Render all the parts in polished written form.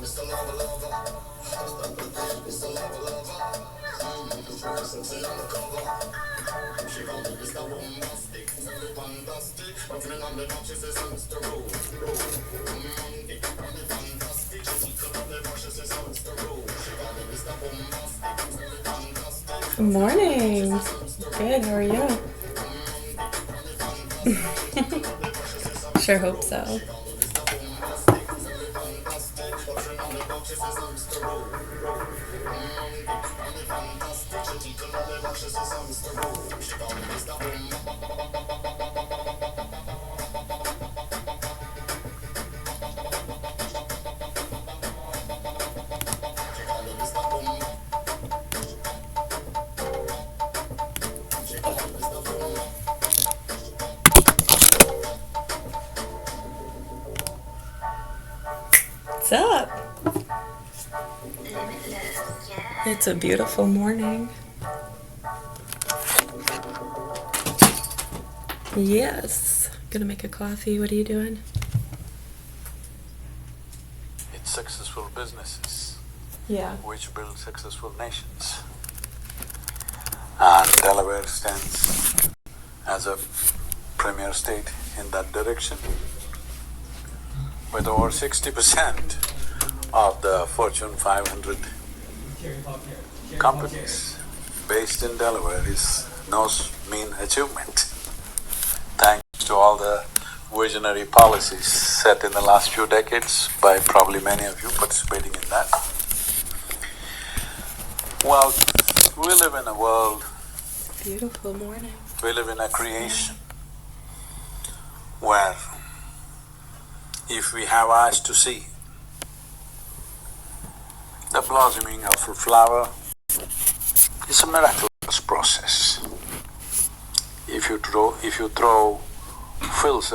Good morning. Good, how are you? Sure hope so. What's up? It's a beautiful morning. Yes. Gonna make a coffee. What are you doing? It's successful businesses Yeah. which build successful nations. And Delaware stands as a premier state in that direction, with over 60% of the Fortune 500 companies based in Delaware is no mean achievement. Thanks to all the visionary policies set in the last few decades by probably many of you participating in that. Well, we live in a world, Beautiful morning. we live in a creation where if we have eyes to see, the blossoming of a flower is a miraculous process. If you throw filth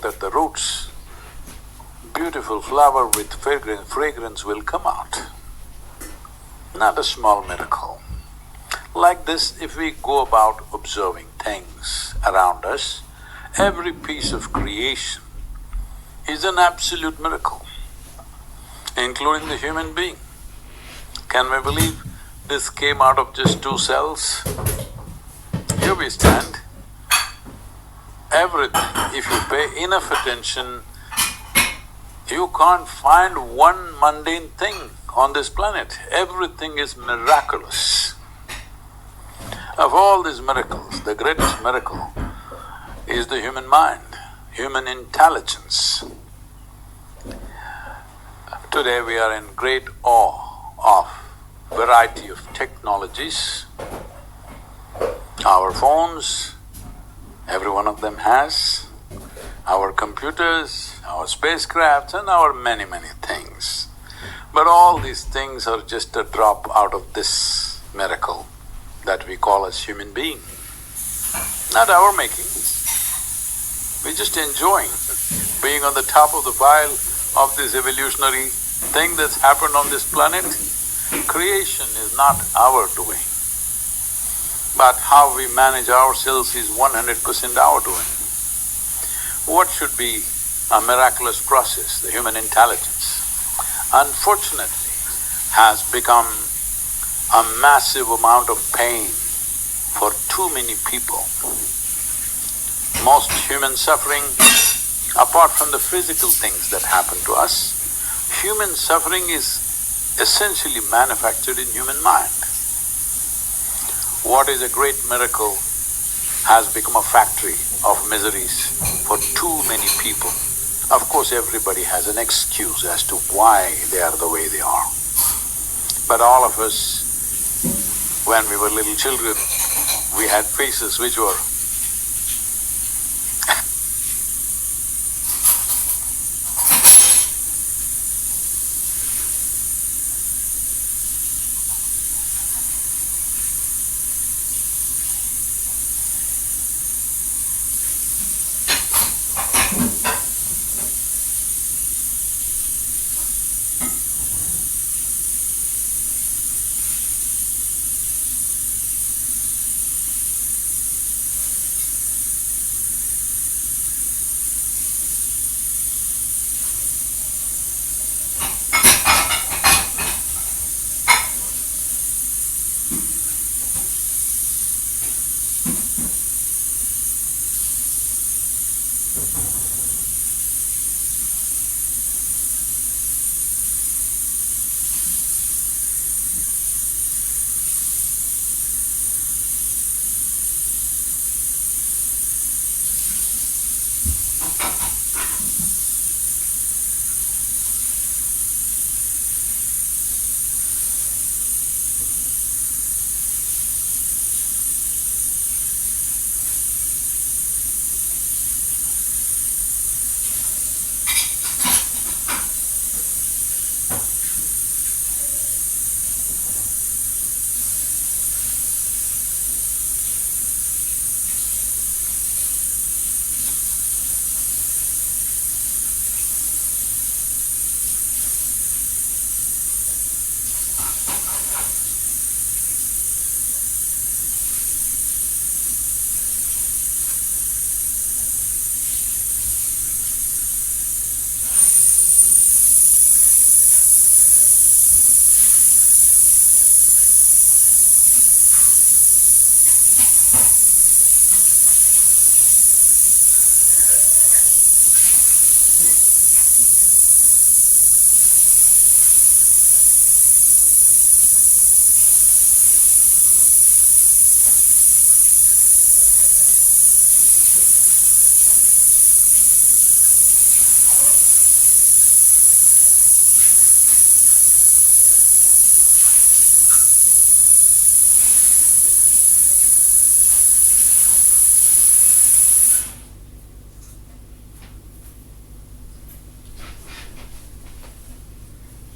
at the roots, beautiful flower with fragrance will come out. Not a small miracle. Like this, if we go about observing things around us, every piece of creation is an absolute miracle, including the human being. Can we believe this came out of just 2 cells? Here we stand. Everything, if you pay enough attention, you can't find one mundane thing on this planet. Everything is miraculous. Of all these miracles, the greatest miracle is the human mind, human intelligence. Today we are in great awe of variety of technologies. Our phones, every one of them has, our computers, our spacecrafts and our many things. But all these things are just a drop out of this miracle that we call as human being. Not our making. We're just enjoying being on the top of the pile of this evolutionary thing that's happened on this planet. Creation is not our doing, but how we manage ourselves is 100% our doing. What should be a miraculous process, the human intelligence, unfortunately has become a massive amount of pain for too many people. Most human suffering, apart from the physical things that happen to us, human suffering is essentially manufactured in human mind. What is a great miracle has become a factory of miseries for too many people. Of course, everybody has an excuse as to why they are the way they are. But all of us, when we were little children, we had faces which were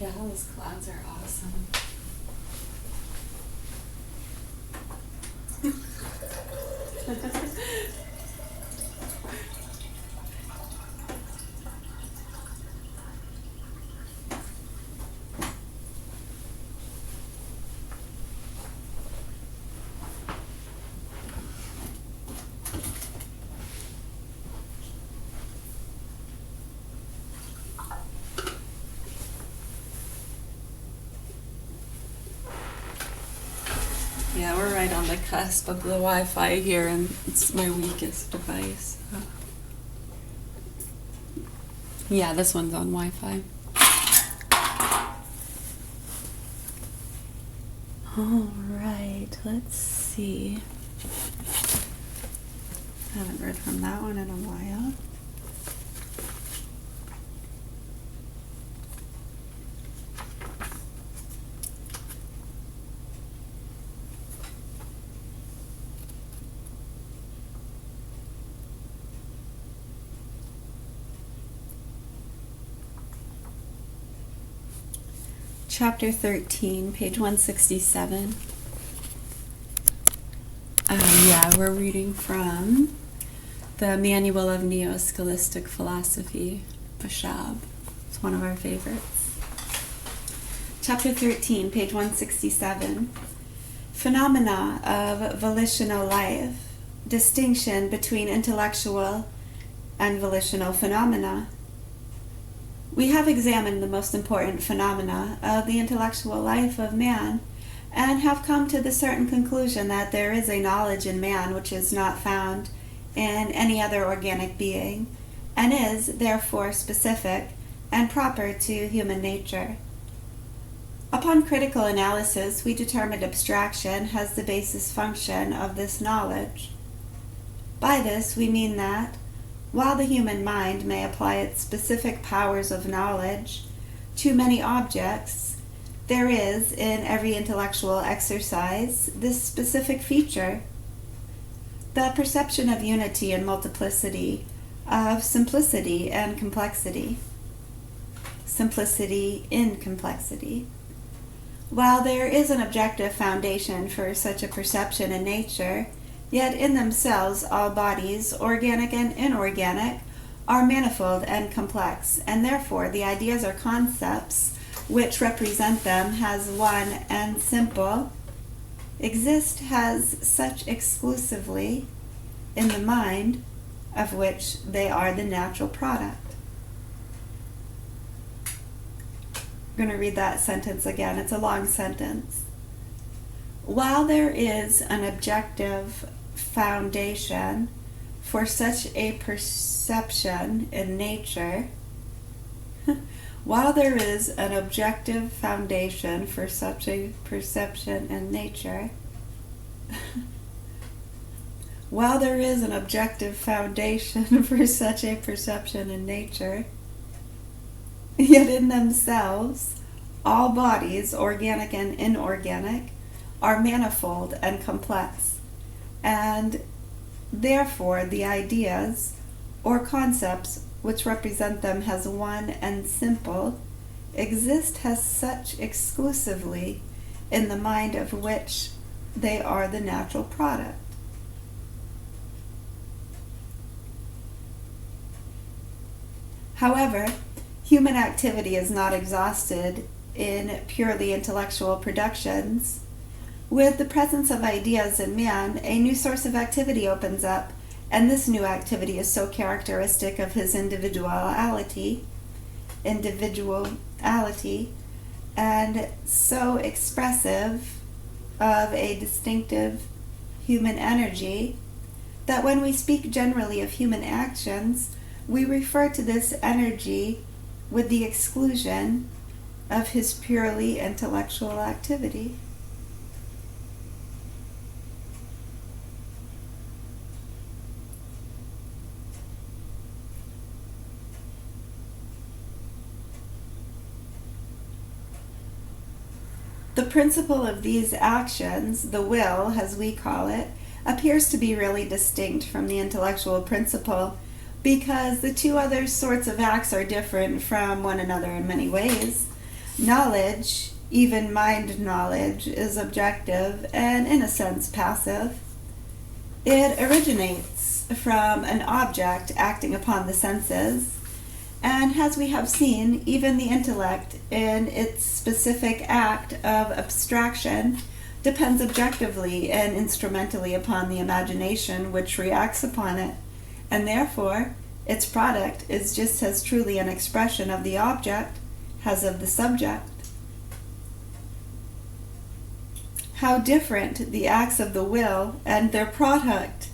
Yeah, those clouds are awesome. Yeah, we're right on the cusp of the Wi-Fi here, and it's my weakest device. Yeah, this one's on Wi-Fi. All right, let's see. I haven't read from that one in a while. Chapter 13, page 167. Yeah, we're reading from the Manual of Neo-Scholastic Philosophy, Bashab. It's one of our favorites. Chapter 13, page 167. Phenomena of volitional life. Distinction between intellectual and volitional phenomena. We have examined the most important phenomena of the intellectual life of man, and have come to the certain conclusion that there is a knowledge in man which is not found in any other organic being, and is, therefore, specific and proper to human nature. Upon critical analysis, we determined abstraction as the basis function of this knowledge. By this, we mean that, while the human mind may apply its specific powers of knowledge to many objects, there is, in every intellectual exercise, this specific feature, the perception of unity and multiplicity, of simplicity and complexity. Simplicity in complexity. While there is an objective foundation for such a perception in nature, yet in themselves all bodies, organic and inorganic, are manifold and complex, and therefore the ideas or concepts which represent them as one and simple exist as such exclusively in the mind of which they are the natural product. I'm going to read that sentence again. It's a long sentence. While there is an objective foundation for such a perception in nature, while there is an objective foundation for such a perception in nature, while there is an objective foundation for such a perception in nature, yet in themselves all bodies, organic and inorganic, are manifold and complex, and therefore the ideas or concepts which represent them as one and simple exist as such exclusively in the mind of which they are the natural product. However, human activity is not exhausted in purely intellectual productions. With the presence of ideas in man, a new source of activity opens up, and this new activity is so characteristic of his individuality, and so expressive of a distinctive human energy, that when we speak generally of human actions, we refer to this energy with the exclusion of his purely intellectual activity. The principle of these actions, the will, as we call it, appears to be really distinct from the intellectual principle because the two other sorts of acts are different from one another in many ways. Knowledge, even mind knowledge, is objective and, in a sense, passive. It originates from an object acting upon the senses, and as we have seen, even the intellect, in its specific act of abstraction, depends objectively and instrumentally upon the imagination which reacts upon it, and therefore its product is just as truly an expression of the object as of the subject. How different the acts of the will and their product.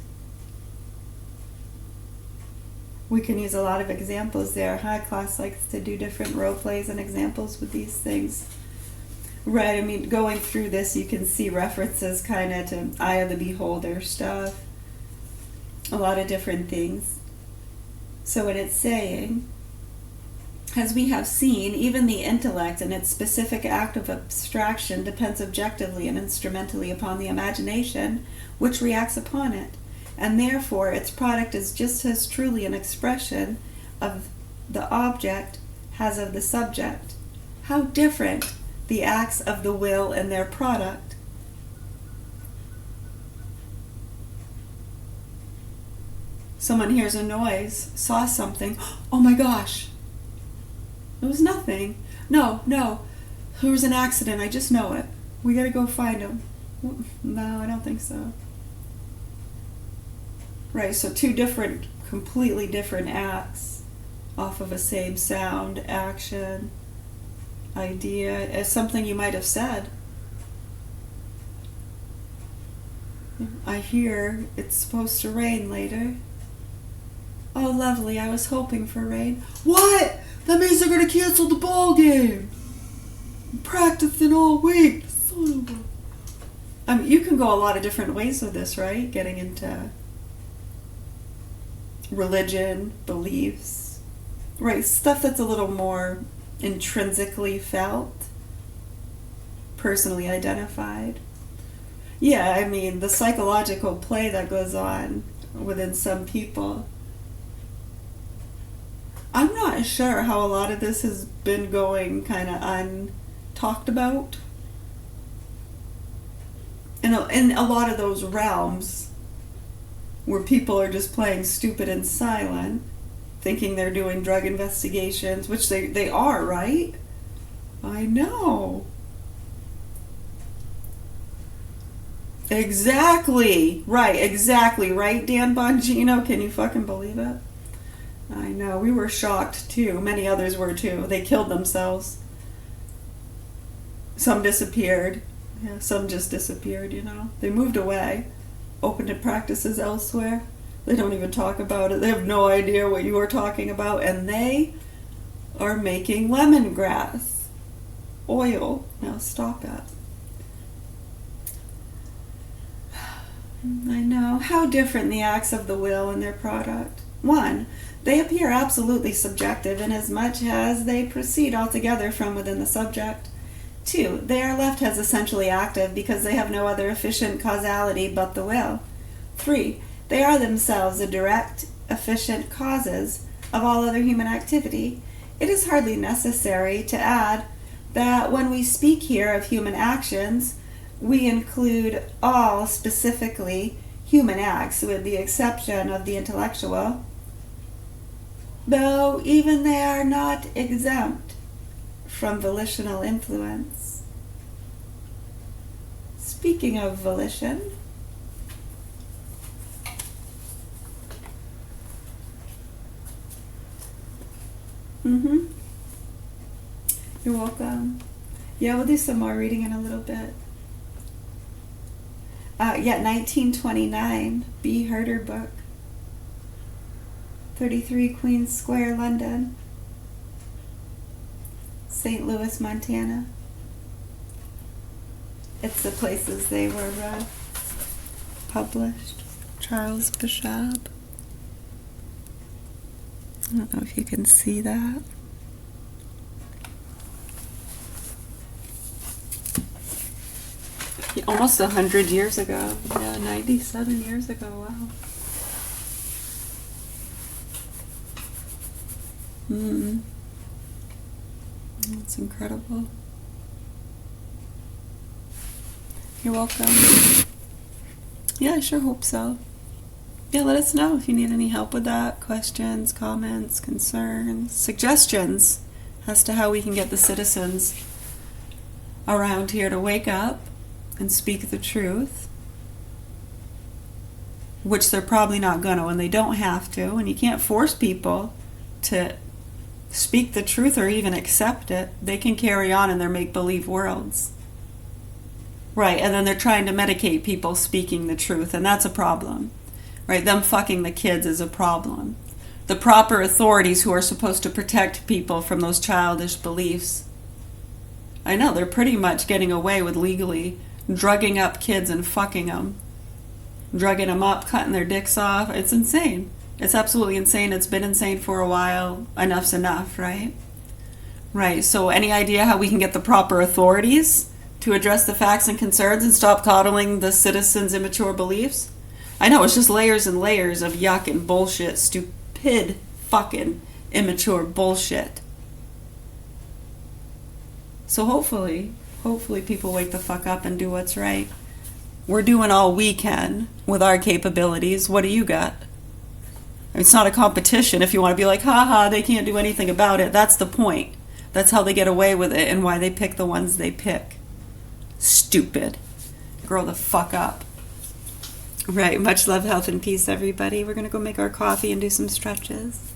We can use a lot of examples there. High class likes to do different role plays and examples with these things. Right, I mean, going through this, you can see references kind of to eye of the beholder stuff. A lot of different things. So what it's saying, as we have seen, even the intellect and its specific act of abstraction depends objectively and instrumentally upon the imagination, which reacts upon it. And therefore its product is just as truly an expression of the object as of the subject. How different the acts of the will and their product. Someone hears a noise, saw something, oh my gosh, it was nothing. No, there was an accident, I just know it. We gotta go find him. No, I don't think so. Right, so two different, completely different acts off of a same sound, action, idea, as something you might have said. I hear it's supposed to rain later. Oh, lovely, I was hoping for rain. What? That means they're going to cancel the ball game. I'm practicing all week. Son of a... I mean, you can go a lot of different ways with this, right? Getting into religion, beliefs, right? Stuff that's a little more intrinsically felt, personally identified. Yeah, I mean, the psychological play that goes on within some people. I'm not sure how a lot of this has been going kind of untalked about. In a lot of those realms where people are just playing stupid and silent, thinking they're doing drug investigations, which they are, right? I know. Exactly. Right, Dan Bongino? Can you fucking believe it? I know, we were shocked too. Many others were too. They killed themselves. Some disappeared. Yeah, some just disappeared, you know. They moved away, opened up practices elsewhere. They don't even talk about it. They have no idea what you are talking about. And they are making lemongrass oil. Now stop it. I know. How different the acts of the will and their product. 1. They appear absolutely subjective inasmuch as they proceed altogether from within the subject. 2. They are left as essentially active because they have no other efficient causality but the will. 3. They are themselves the direct, efficient causes of all other human activity. It is hardly necessary to add that when we speak here of human actions, we include all specifically human acts with the exception of the intellectual, though even they are not exempt from volitional influence. Speaking of volition, you're welcome. Yeah, we'll do some more reading in a little bit. 1929, B. Herder book. 33 Queens Square, London. St. Louis, Montana. It's the places they were published. Charles Bishop. I don't know if you can see that. Almost 100 years ago. Yeah, 97 years ago. Wow. That's incredible. You're welcome. Yeah, I sure hope so. Yeah, let us know if you need any help with that. Questions, comments, concerns, suggestions as to how we can get the citizens around here to wake up and speak the truth, which they're probably not gonna, and they don't have to, and you can't force people to speak the truth or even accept it. They can carry on in their make-believe worlds. Right, and then they're trying to medicate people speaking the truth, and that's a problem. Right, them fucking the kids is a problem. The proper authorities who are supposed to protect people from those childish beliefs, I know, they're pretty much getting away with legally drugging up kids and fucking them. Drugging them up, cutting their dicks off. It's insane. It's absolutely insane. It's been insane for a while. Enough's enough, right? Right, so any idea how we can get the proper authorities to address the facts and concerns and stop coddling the citizens' immature beliefs? I know, it's just layers and layers of yuck and bullshit, stupid fucking immature bullshit. So hopefully people wake the fuck up and do what's right. We're doing all we can with our capabilities. What do you got? It's not a competition if you want to be like, haha, they can't do anything about it. That's the point. That's how they get away with it and why they pick the ones they pick. Stupid. Grow the fuck up. Right, much love, health, and peace, everybody. We're going to go make our coffee and do some stretches.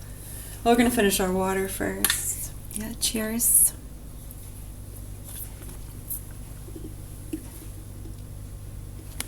Well, we're going to finish our water first. Yeah, cheers.